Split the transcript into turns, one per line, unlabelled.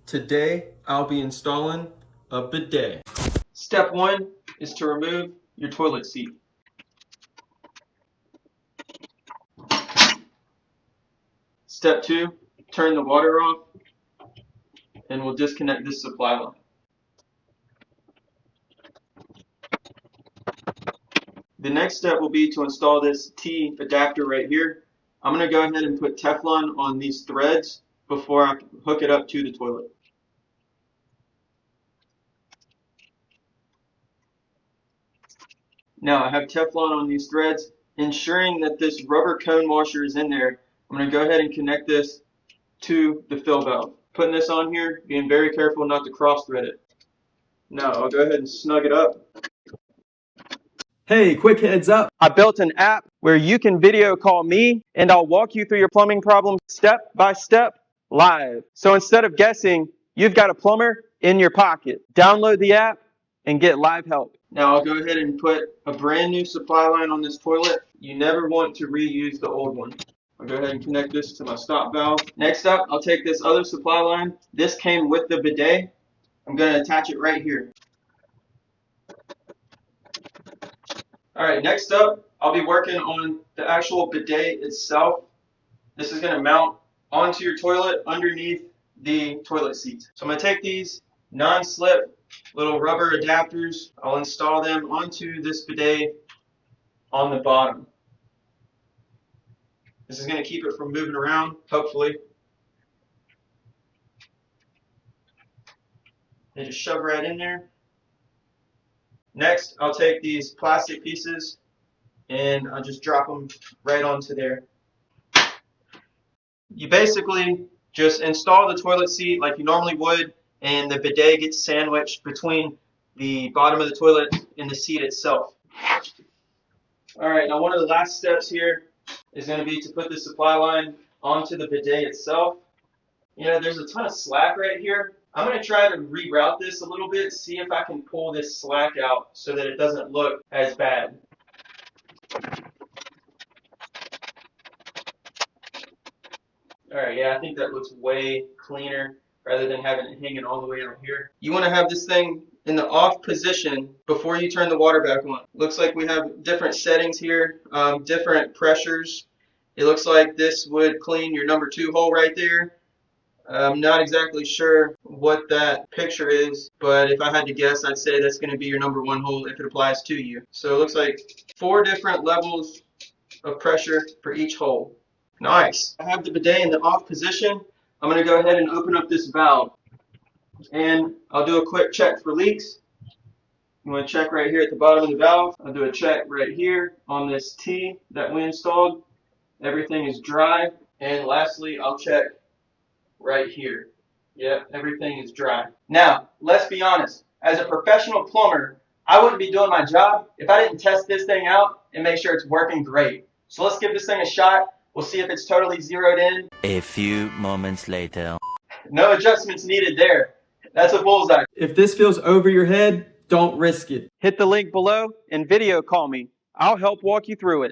Today, I'll be installing a bidet. Step 1 is to remove your toilet seat. Step 2, turn the water off, and we'll disconnect this supply line. The next step will be to install this T adapter right here. I'm going to go ahead and put Teflon on these threads before I hook it up to the toilet. Now I have Teflon on these threads, ensuring that this rubber cone washer is in there. I'm going to go ahead and connect this to the fill valve. Putting this on here, being very careful not to cross thread it. Now I'll go ahead and snug it up.
Hey, quick heads up.
I built an app where you can video call me and I'll walk you through your plumbing problem step by step live. So instead of guessing, you've got a plumber in your pocket. Download the app and get live help.
Now I'll go ahead and put a brand new supply line on this toilet. You never want to reuse the old one. I'll go ahead and connect this to my stop valve. Next up, I'll take this other supply line. This came with the bidet. I'm going to attach it right here. Alright, next up, I'll be working on the actual bidet itself. This is going to mount onto your toilet underneath the toilet seat. So I'm going to take these non-slip little rubber adapters. I'll install them onto this bidet on the bottom. This is going to keep it from moving around, hopefully. They just shove right in there. Next, I'll take these plastic pieces and I'll just drop them right onto there. You basically just install the toilet seat like you normally would, and the bidet gets sandwiched between the bottom of the toilet and the seat itself. Alright, now one of the last steps here is going to be to put the supply line onto the bidet itself. You know, there's a ton of slack right here. I'm going to try to reroute this a little bit, see if I can pull this slack out so that it doesn't look as bad. Alright, yeah, I think that looks way cleaner rather than having it hanging all the way out here. You want to have this thing in the off position before you turn the water back on. Looks like we have different settings here, different pressures. It looks like this would clean your number 2 hole right there. I'm not exactly sure what that picture is, but if I had to guess, I'd say that's going to be your number 1 hole if it applies to you. So it looks like 4 different levels of pressure for each hole. Nice. I have the bidet in the off position. I'm going to go ahead and open up this valve, and I'll do a quick check for leaks. I'm going to check right here at the bottom of the valve. I'll do a check right here on this T that we installed. Everything is dry. And lastly, I'll check right here. Yep, everything is dry. Now, let's be honest. As a professional plumber, I wouldn't be doing my job if I didn't test this thing out and make sure it's working great. So let's give this thing a shot. We'll see if it's totally zeroed in.
A few moments later.
No adjustments needed there. That's a bullseye.
If this feels over your head, don't risk it.
Hit the link below and video call me. I'll help walk you through it.